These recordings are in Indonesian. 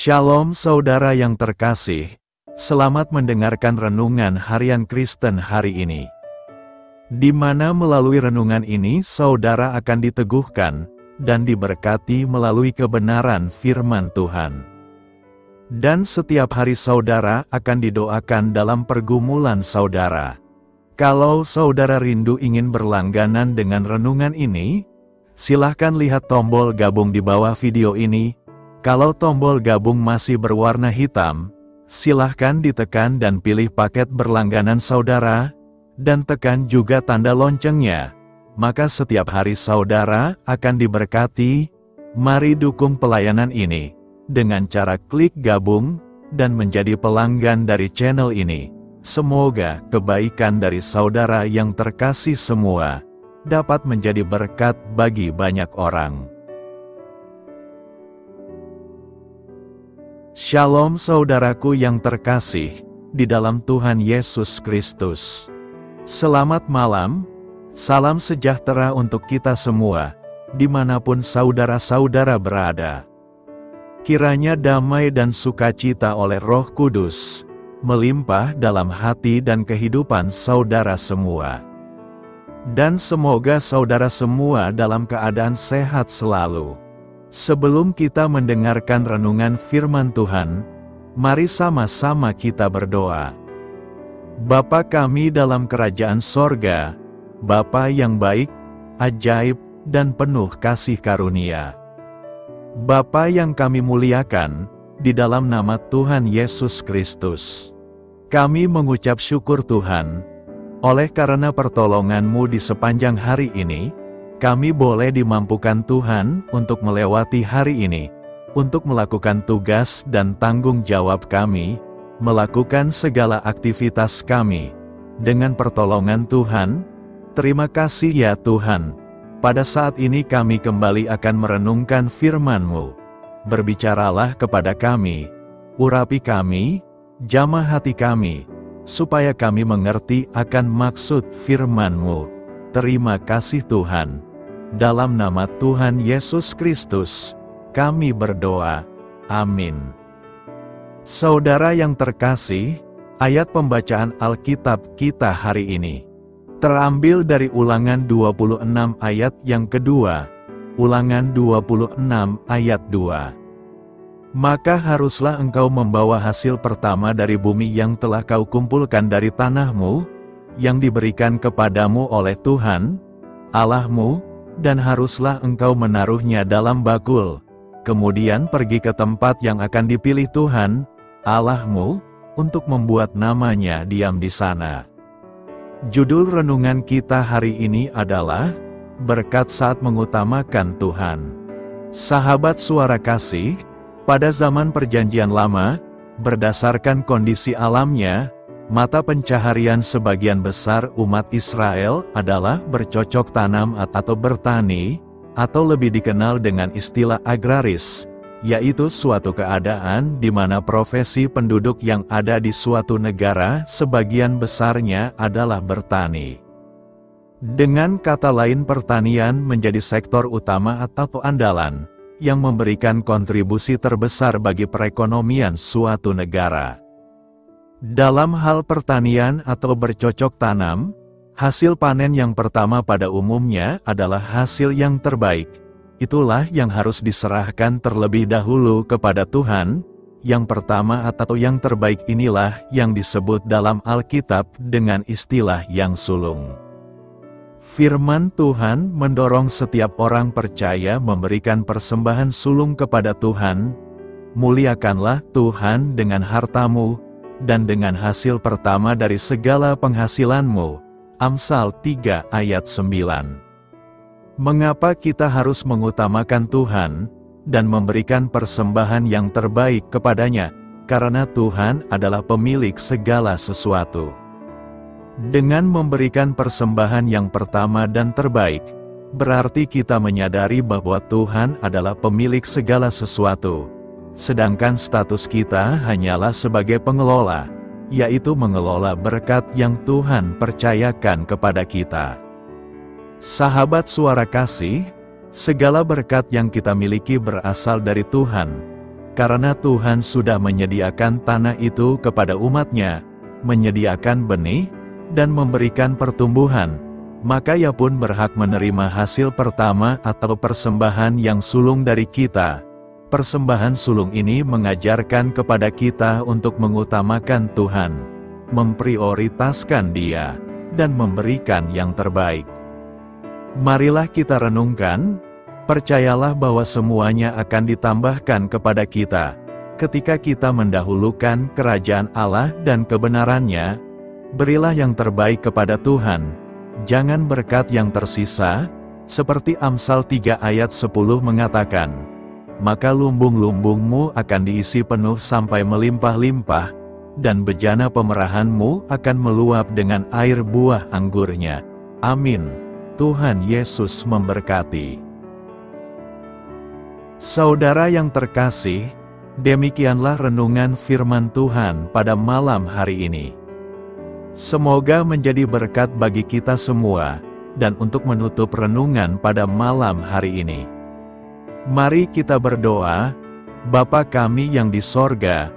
Shalom saudara yang terkasih, selamat mendengarkan renungan harian Kristen hari ini. Di mana melalui renungan ini saudara akan diteguhkan dan diberkati melalui kebenaran firman Tuhan. Dan setiap hari saudara akan didoakan dalam pergumulan saudara. Kalau saudara rindu ingin berlangganan dengan renungan ini, silahkan lihat tombol gabung di bawah video ini. Kalau tombol gabung masih berwarna hitam, silahkan ditekan dan pilih paket berlangganan saudara, dan tekan juga tanda loncengnya. Maka setiap hari saudara akan diberkati. Mari dukung pelayanan ini dengan cara klik gabung dan menjadi pelanggan dari channel ini. Semoga kebaikan dari saudara yang terkasih semua dapat menjadi berkat bagi banyak orang. Shalom saudaraku yang terkasih di dalam Tuhan Yesus Kristus. Selamat malam, salam sejahtera untuk kita semua, dimanapun saudara-saudara berada. Kiranya damai dan sukacita oleh Roh Kudus melimpah dalam hati dan kehidupan saudara semua. Dan semoga saudara semua dalam keadaan sehat selalu. Sebelum kita mendengarkan renungan firman Tuhan, mari sama-sama kita berdoa. Bapa kami dalam kerajaan sorga, Bapa yang baik, ajaib, dan penuh kasih karunia. Bapa yang kami muliakan, di dalam nama Tuhan Yesus Kristus. Kami mengucap syukur Tuhan, oleh karena pertolongan-Mu di sepanjang hari ini, kami boleh dimampukan Tuhan untuk melewati hari ini, untuk melakukan tugas dan tanggung jawab kami, melakukan segala aktivitas kami. Dengan pertolongan Tuhan, terima kasih ya Tuhan. Pada saat ini kami kembali akan merenungkan firman-Mu. Berbicaralah kepada kami, urapi kami, jamah hati kami, supaya kami mengerti akan maksud firman-Mu. Terima kasih Tuhan. Dalam nama Tuhan Yesus Kristus, kami berdoa. Amin. Saudara yang terkasih, ayat pembacaan Alkitab kita hari ini terambil dari Ulangan 26 ayat yang kedua. Ulangan 26 ayat 2. Maka haruslah engkau membawa hasil pertama dari bumi yang telah kau kumpulkan dari tanahmu, yang diberikan kepadamu oleh Tuhan, Allahmu, dan haruslah engkau menaruhnya dalam bakul, kemudian pergi ke tempat yang akan dipilih Tuhan, Allahmu, untuk membuat namanya diam di sana. Judul renungan kita hari ini adalah, Berkat Saat Mengutamakan Tuhan. Sahabat suara kasih, pada zaman Perjanjian Lama, berdasarkan kondisi alamnya, mata pencaharian sebagian besar umat Israel adalah bercocok tanam atau bertani, atau lebih dikenal dengan istilah agraris, yaitu suatu keadaan di mana profesi penduduk yang ada di suatu negara sebagian besarnya adalah bertani. Dengan kata lain, pertanian menjadi sektor utama atau andalan, yang memberikan kontribusi terbesar bagi perekonomian suatu negara. Dalam hal pertanian atau bercocok tanam, hasil panen yang pertama pada umumnya adalah hasil yang terbaik. Itulah yang harus diserahkan terlebih dahulu kepada Tuhan. Yang pertama atau yang terbaik inilah yang disebut dalam Alkitab dengan istilah yang sulung. Firman Tuhan mendorong setiap orang percaya memberikan persembahan sulung kepada Tuhan. Muliakanlah Tuhan dengan hartamu, dan dengan hasil pertama dari segala penghasilanmu. Amsal 3 ayat 9. Mengapa kita harus mengutamakan Tuhan, dan memberikan persembahan yang terbaik kepadanya? Karena Tuhan adalah pemilik segala sesuatu. Dengan memberikan persembahan yang pertama dan terbaik, berarti kita menyadari bahwa Tuhan adalah pemilik segala sesuatu. Sedangkan status kita hanyalah sebagai pengelola, yaitu mengelola berkat yang Tuhan percayakan kepada kita. Sahabat suara kasih, segala berkat yang kita miliki berasal dari Tuhan, Karena Tuhan sudah menyediakan tanah itu kepada umat-Nya, menyediakan benih, dan memberikan pertumbuhan, maka Ia pun berhak menerima hasil pertama atau persembahan yang sulung dari kita. Persembahan sulung ini mengajarkan kepada kita untuk mengutamakan Tuhan, memprioritaskan Dia, dan memberikan yang terbaik. Marilah kita renungkan, percayalah bahwa semuanya akan ditambahkan kepada kita, ketika kita mendahulukan kerajaan Allah dan kebenaran-Nya. Berilah yang terbaik kepada Tuhan, jangan berkat yang tersisa, seperti Amsal 3 ayat 10 mengatakan, maka lumbung-lumbungmu akan diisi penuh sampai melimpah-limpah, dan bejana pemerahanmu akan meluap dengan air buah anggurnya. Amin. Tuhan Yesus memberkati. Saudara yang terkasih, demikianlah renungan firman Tuhan pada malam hari ini. Semoga menjadi berkat bagi kita semua, dan untuk menutup renungan pada malam hari ini, mari kita berdoa. Bapa kami yang di sorga,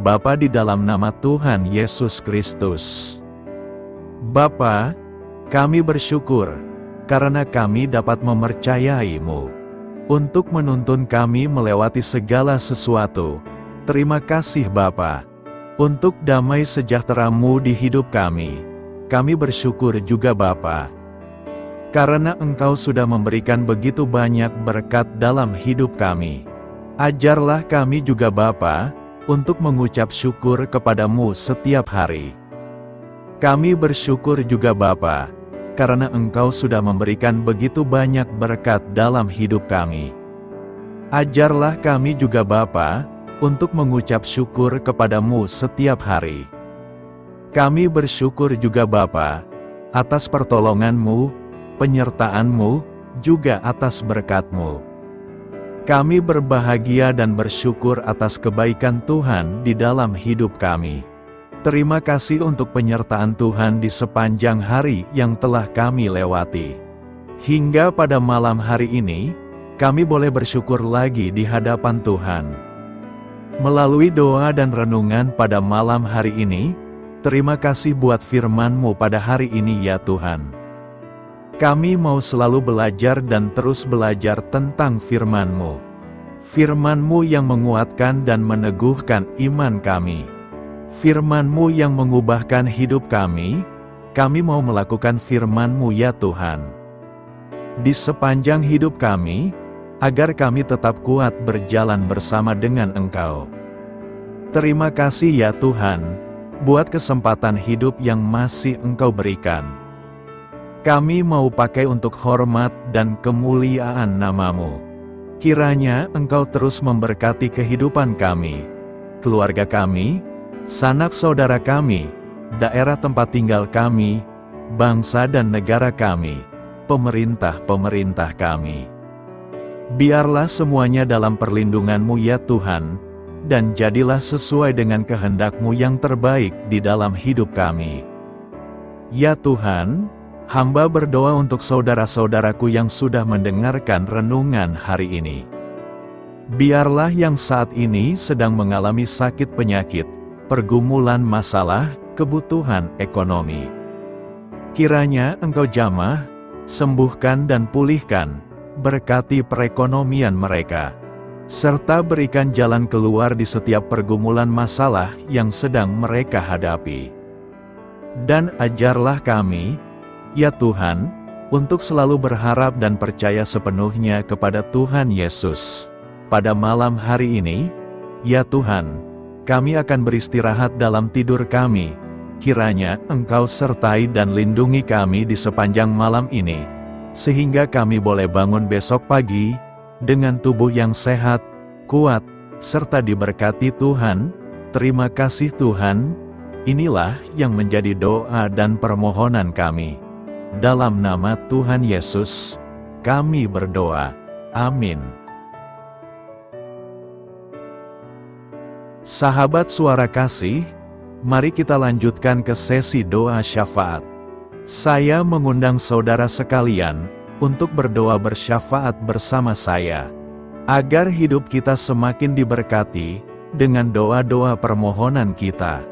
Bapa di dalam nama Tuhan Yesus Kristus. Bapa, kami bersyukur, karena kami dapat mempercayai-Mu untuk menuntun kami melewati segala sesuatu. Terima kasih Bapa, untuk damai sejahtera-Mu di hidup kami. Kami bersyukur juga Bapa, karena Engkau sudah memberikan begitu banyak berkat dalam hidup kami. Ajarlah kami juga Bapa, untuk mengucap syukur kepada-Mu setiap hari. Kami bersyukur juga Bapa, karena Engkau sudah memberikan begitu banyak berkat dalam hidup kami. Ajarlah kami juga Bapa, untuk mengucap syukur kepada-Mu setiap hari. Kami bersyukur juga Bapa, atas pertolongan-Mu, penyertaan-Mu, juga atas berkat-Mu. Kami berbahagia dan bersyukur atas kebaikan Tuhan di dalam hidup kami. Terima kasih untuk penyertaan Tuhan di sepanjang hari yang telah kami lewati. Hingga pada malam hari ini, kami boleh bersyukur lagi di hadapan Tuhan. Melalui doa dan renungan pada malam hari ini, terima kasih buat firman-Mu pada hari ini ya Tuhan. Kami mau selalu belajar dan terus belajar tentang firman-Mu. Firman-Mu yang menguatkan dan meneguhkan iman kami. Firman-Mu yang mengubahkan hidup kami mau melakukan firman-Mu ya Tuhan. Di sepanjang hidup kami, agar kami tetap kuat berjalan bersama dengan Engkau. Terima kasih ya Tuhan, buat kesempatan hidup yang masih Engkau berikan. Kami mau pakai untuk hormat dan kemuliaan nama-Mu. Kiranya Engkau terus memberkati kehidupan kami, keluarga kami, sanak saudara kami, daerah tempat tinggal kami, bangsa dan negara kami, pemerintah-pemerintah kami. Biarlah semuanya dalam perlindungan-Mu ya Tuhan, dan jadilah sesuai dengan kehendak-Mu yang terbaik di dalam hidup kami. Ya Tuhan, hamba berdoa untuk saudara-saudaraku yang sudah mendengarkan renungan hari ini. Biarlah yang saat ini sedang mengalami sakit penyakit, pergumulan masalah, kebutuhan ekonomi, kiranya Engkau jamah, sembuhkan dan pulihkan, berkati perekonomian mereka, serta berikan jalan keluar di setiap pergumulan masalah yang sedang mereka hadapi. Dan ajarlah kami, ya Tuhan, untuk selalu berharap dan percaya sepenuhnya kepada Tuhan Yesus. Pada malam hari ini, ya Tuhan, kami akan beristirahat dalam tidur kami. Kiranya Engkau sertai dan lindungi kami di sepanjang malam ini, sehingga kami boleh bangun besok pagi, dengan tubuh yang sehat, kuat, serta diberkati Tuhan. Terima kasih Tuhan. Inilah yang menjadi doa dan permohonan kami. Dalam nama Tuhan Yesus, kami berdoa. Amin. Sahabat Suara Kasih, mari kita lanjutkan ke sesi doa syafaat. Saya mengundang saudara sekalian untuk berdoa bersyafaat bersama saya. agar hidup kita semakin diberkati dengan doa-doa permohonan kita,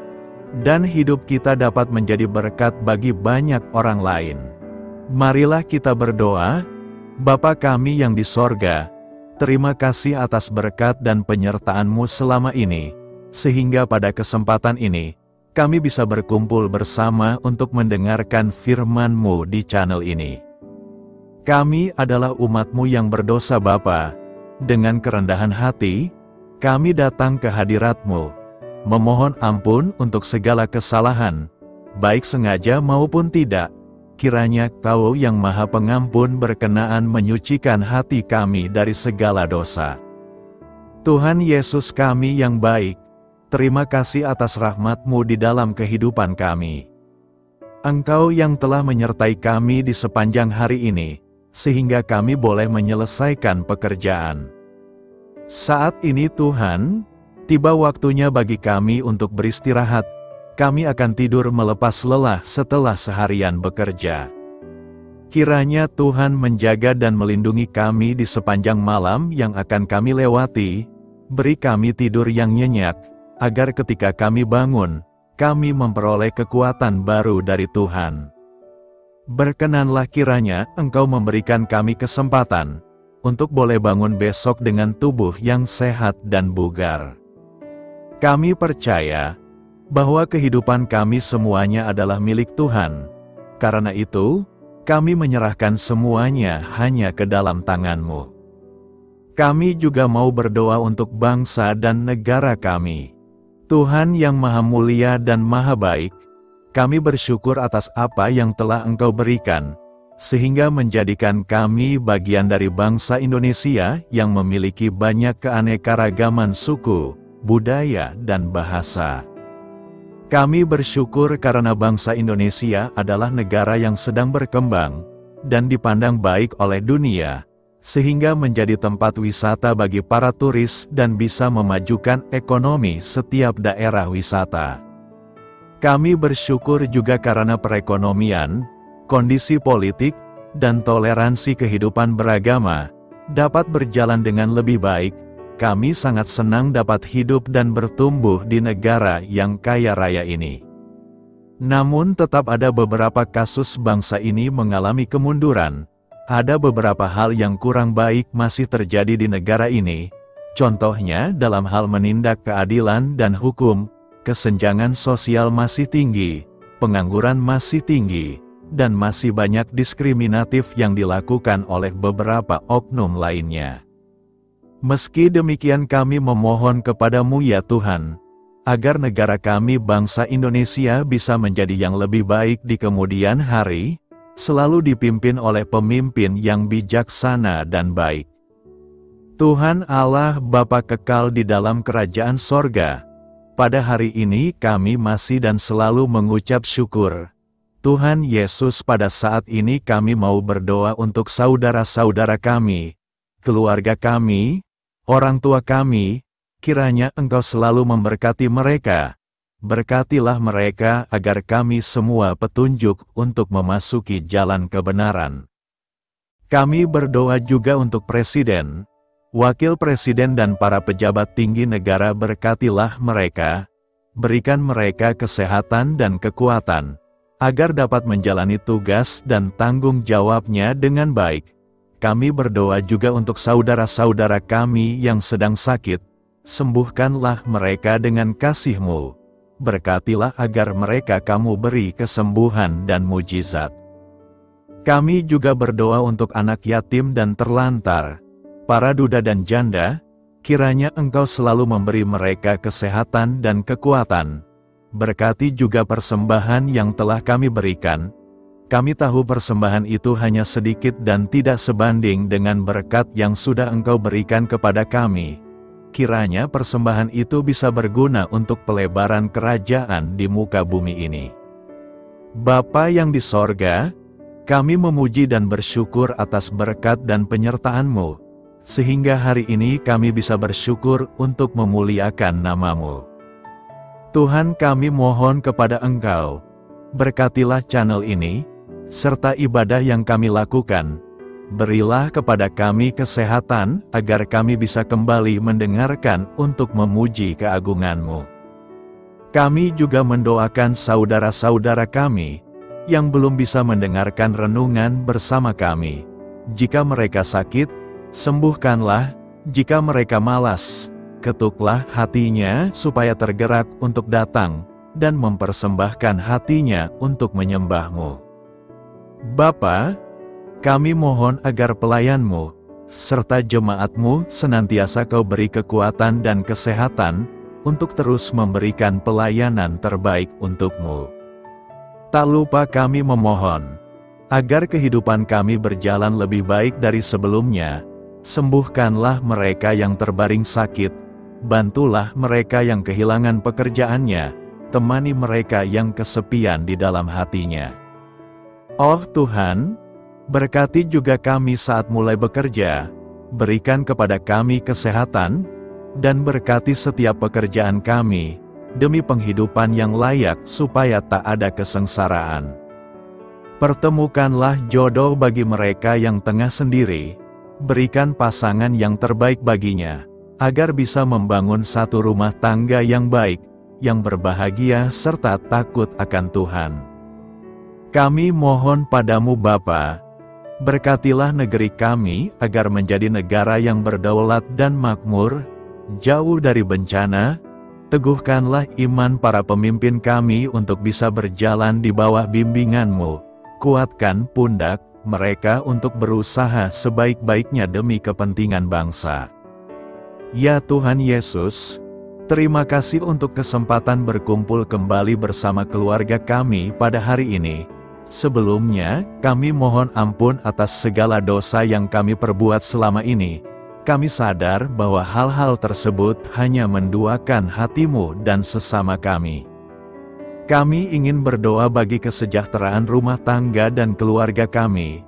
dan hidup kita dapat menjadi berkat bagi banyak orang lain. Marilah kita berdoa. Bapa kami yang di sorga, terima kasih atas berkat dan penyertaan-Mu selama ini, sehingga pada kesempatan ini, kami bisa berkumpul bersama untuk mendengarkan firman-Mu di channel ini. Kami adalah umat-Mu yang berdosa Bapa. Dengan kerendahan hati, kami datang ke hadirat-Mu, memohon ampun untuk segala kesalahan, baik sengaja maupun tidak. Kiranya Kau yang Maha Pengampun berkenaan menyucikan hati kami dari segala dosa. Tuhan Yesus kami yang baik, terima kasih atas rahmat-Mu di dalam kehidupan kami. Engkau yang telah menyertai kami di sepanjang hari ini, sehingga kami boleh menyelesaikan pekerjaan. Saat ini Tuhan, tiba waktunya bagi kami untuk beristirahat. Kami akan tidur melepas lelah setelah seharian bekerja. Kiranya Tuhan menjaga dan melindungi kami di sepanjang malam yang akan kami lewati, beri kami tidur yang nyenyak, agar ketika kami bangun, kami memperoleh kekuatan baru dari Tuhan. Berkenanlah kiranya Engkau memberikan kami kesempatan, untuk boleh bangun besok dengan tubuh yang sehat dan bugar. Kami percaya, bahwa kehidupan kami semuanya adalah milik Tuhan. Karena itu, kami menyerahkan semuanya hanya ke dalam tangan-Mu. Kami juga mau berdoa untuk bangsa dan negara kami. Tuhan yang Maha Mulia dan Maha Baik, kami bersyukur atas apa yang telah Engkau berikan, sehingga menjadikan kami bagian dari bangsa Indonesia yang memiliki banyak keanekaragaman suku, budaya, dan bahasa. Kami bersyukur karena bangsa Indonesia adalah negara yang sedang berkembang, dan dipandang baik oleh dunia, sehingga menjadi tempat wisata bagi para turis dan bisa memajukan ekonomi setiap daerah wisata. Kami bersyukur juga karena perekonomian, kondisi politik, dan toleransi kehidupan beragama, dapat berjalan dengan lebih baik. Kami sangat senang dapat hidup dan bertumbuh di negara yang kaya raya ini. Namun tetap ada beberapa kasus bangsa ini mengalami kemunduran. Ada beberapa hal yang kurang baik masih terjadi di negara ini. Contohnya dalam hal menindak keadilan dan hukum, kesenjangan sosial masih tinggi, pengangguran masih tinggi, dan masih banyak diskriminatif yang dilakukan oleh beberapa oknum lainnya. Meski demikian kami memohon kepada-Mu ya Tuhan, agar negara kami bangsa Indonesia bisa menjadi yang lebih baik di kemudian hari, selalu dipimpin oleh pemimpin yang bijaksana dan baik. Tuhan Allah Bapa kekal di dalam kerajaan sorga, pada hari ini kami masih dan selalu mengucap syukur. Tuhan Yesus, pada saat ini kami mau berdoa untuk saudara-saudara kami, keluarga kami, orang tua kami, kiranya Engkau selalu memberkati mereka. Berkatilah mereka agar kami semua petunjuk untuk memasuki jalan kebenaran. Kami berdoa juga untuk Presiden, Wakil Presiden dan para pejabat tinggi negara. Berkatilah mereka, berikan mereka kesehatan dan kekuatan, agar dapat menjalani tugas dan tanggung jawabnya dengan baik. Kami berdoa juga untuk saudara-saudara kami yang sedang sakit, sembuhkanlah mereka dengan kasih-Mu. Berkatilah agar mereka Kamu beri kesembuhan dan mujizat. Kami juga berdoa untuk anak yatim dan terlantar, para duda dan janda, kiranya Engkau selalu memberi mereka kesehatan dan kekuatan. Berkati juga persembahan yang telah kami berikan. Kami tahu persembahan itu hanya sedikit dan tidak sebanding dengan berkat yang sudah Engkau berikan kepada kami. Kiranya persembahan itu bisa berguna untuk pelebaran kerajaan di muka bumi ini. Bapa yang di sorga, kami memuji dan bersyukur atas berkat dan penyertaan-Mu, sehingga hari ini kami bisa bersyukur untuk memuliakan nama-Mu. Tuhan, kami mohon kepada Engkau, berkatilah channel ini, serta ibadah yang kami lakukan. Berilah kepada kami kesehatan, agar kami bisa kembali mendengarkan untuk memuji keagungan-Mu. Kami juga mendoakan saudara-saudara kami, yang belum bisa mendengarkan renungan bersama kami. Jika mereka sakit, sembuhkanlah. Jika mereka malas, ketuklah hatinya supaya tergerak untuk datang, dan mempersembahkan hatinya untuk menyembah-Mu. Bapa, kami mohon agar pelayan-Mu, serta jemaat-Mu senantiasa Kau beri kekuatan dan kesehatan, untuk terus memberikan pelayanan terbaik untuk-Mu. Tak lupa kami memohon, agar kehidupan kami berjalan lebih baik dari sebelumnya. Sembuhkanlah mereka yang terbaring sakit, bantulah mereka yang kehilangan pekerjaannya, temani mereka yang kesepian di dalam hatinya. Oh Tuhan, berkati juga kami saat mulai bekerja, berikan kepada kami kesehatan, dan berkati setiap pekerjaan kami, demi penghidupan yang layak supaya tak ada kesengsaraan. Pertemukanlah jodoh bagi mereka yang tengah sendiri, berikan pasangan yang terbaik baginya, agar bisa membangun satu rumah tangga yang baik, yang berbahagia serta takut akan Tuhan. Kami mohon padamu Bapa, berkatilah negeri kami agar menjadi negara yang berdaulat dan makmur, jauh dari bencana. Teguhkanlah iman para pemimpin kami untuk bisa berjalan di bawah bimbingan-Mu. Kuatkan pundak mereka untuk berusaha sebaik-baiknya demi kepentingan bangsa. Ya Tuhan Yesus, terima kasih untuk kesempatan berkumpul kembali bersama keluarga kami pada hari ini. Sebelumnya, kami mohon ampun atas segala dosa yang kami perbuat selama ini. Kami sadar bahwa hal-hal tersebut hanya menduakan hati-Mu dan sesama kami. Kami ingin berdoa bagi kesejahteraan rumah tangga dan keluarga kami.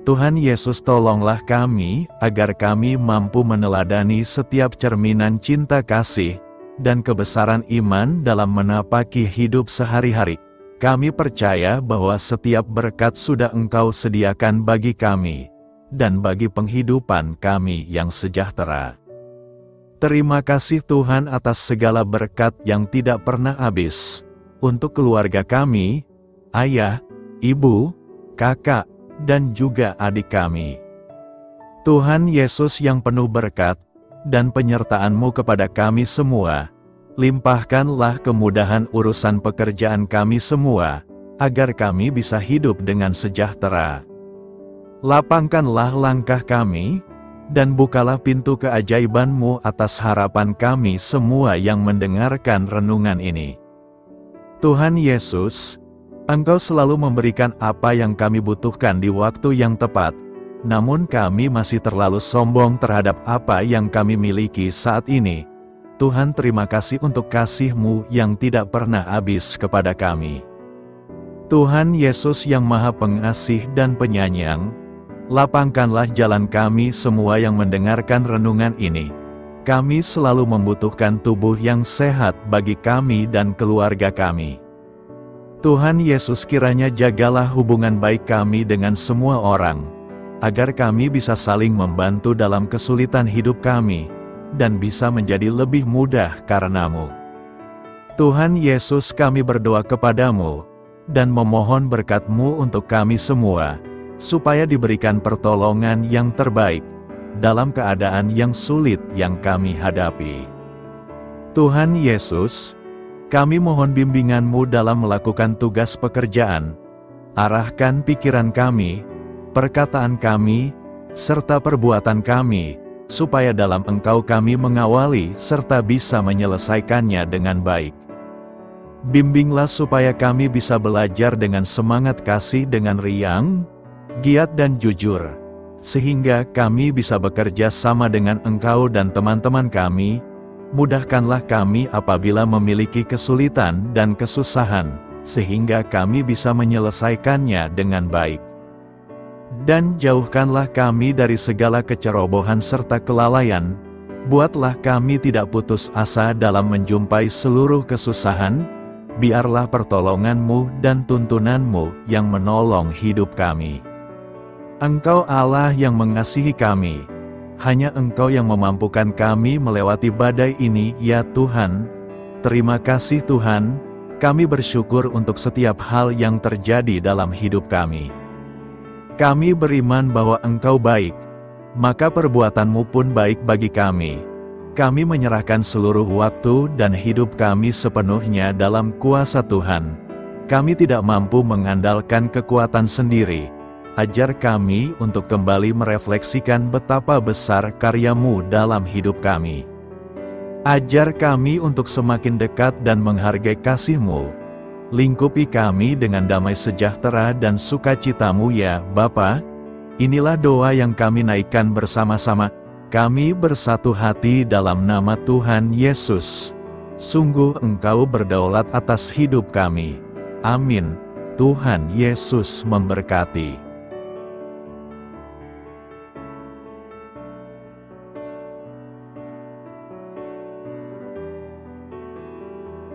Tuhan Yesus, tolonglah kami, agar kami mampu meneladani setiap cerminan cinta kasih, dan kebesaran iman dalam menapaki hidup sehari-hari. Kami percaya bahwa setiap berkat sudah Engkau sediakan bagi kami, dan bagi penghidupan kami yang sejahtera. Terima kasih Tuhan atas segala berkat yang tidak pernah habis, untuk keluarga kami, ayah, ibu, kakak, dan juga adik kami. Tuhan Yesus yang penuh berkat, dan penyertaan-Mu kepada kami semua, limpahkanlah kemudahan urusan pekerjaan kami semua, agar kami bisa hidup dengan sejahtera. Lapangkanlah langkah kami, dan bukalah pintu keajaiban-Mu atas harapan kami semua yang mendengarkan renungan ini. Tuhan Yesus, Engkau selalu memberikan apa yang kami butuhkan di waktu yang tepat, namun kami masih terlalu sombong terhadap apa yang kami miliki saat ini. Tuhan, terima kasih untuk kasih-Mu yang tidak pernah habis kepada kami. Tuhan Yesus yang Maha Pengasih dan Penyayang, lapangkanlah jalan kami semua yang mendengarkan renungan ini. Kami selalu membutuhkan tubuh yang sehat bagi kami dan keluarga kami. Tuhan Yesus, kiranya jagalah hubungan baik kami dengan semua orang, agar kami bisa saling membantu dalam kesulitan hidup kami, dan bisa menjadi lebih mudah karena-Mu. Tuhan Yesus, kami berdoa kepadamu, dan memohon berkat-Mu untuk kami semua, supaya diberikan pertolongan yang terbaik, dalam keadaan yang sulit yang kami hadapi. Tuhan Yesus, kami mohon bimbingan-Mu dalam melakukan tugas pekerjaan. Arahkan pikiran kami, perkataan kami, serta perbuatan kami, supaya dalam Engkau kami mengawali serta bisa menyelesaikannya dengan baik. Bimbinglah supaya kami bisa belajar dengan semangat kasih dengan riang, giat dan jujur, sehingga kami bisa bekerja sama dengan Engkau dan teman-teman kami. Mudahkanlah kami apabila memiliki kesulitan dan kesusahan, sehingga kami bisa menyelesaikannya dengan baik. Dan jauhkanlah kami dari segala kecerobohan serta kelalaian. Buatlah kami tidak putus asa dalam menjumpai seluruh kesusahan. Biarlah pertolongan-Mu dan tuntunan-Mu yang menolong hidup kami. Engkau Allah yang mengasihi kami. Hanya Engkau yang memampukan kami melewati badai ini, ya Tuhan. Terima kasih Tuhan, kami bersyukur untuk setiap hal yang terjadi dalam hidup kami. Kami beriman bahwa Engkau baik, maka perbuatan-Mu pun baik bagi kami. Kami menyerahkan seluruh waktu dan hidup kami sepenuhnya dalam kuasa Tuhan. Kami tidak mampu mengandalkan kekuatan sendiri. Ajar kami untuk kembali merefleksikan betapa besar karya-Mu dalam hidup kami. Ajar kami untuk semakin dekat dan menghargai kasih-Mu. Lingkupi kami dengan damai sejahtera dan sukacita-Mu ya Bapa. Inilah doa yang kami naikkan bersama-sama. Kami bersatu hati dalam nama Tuhan Yesus. Sungguh Engkau berdaulat atas hidup kami. Amin. Tuhan Yesus memberkati.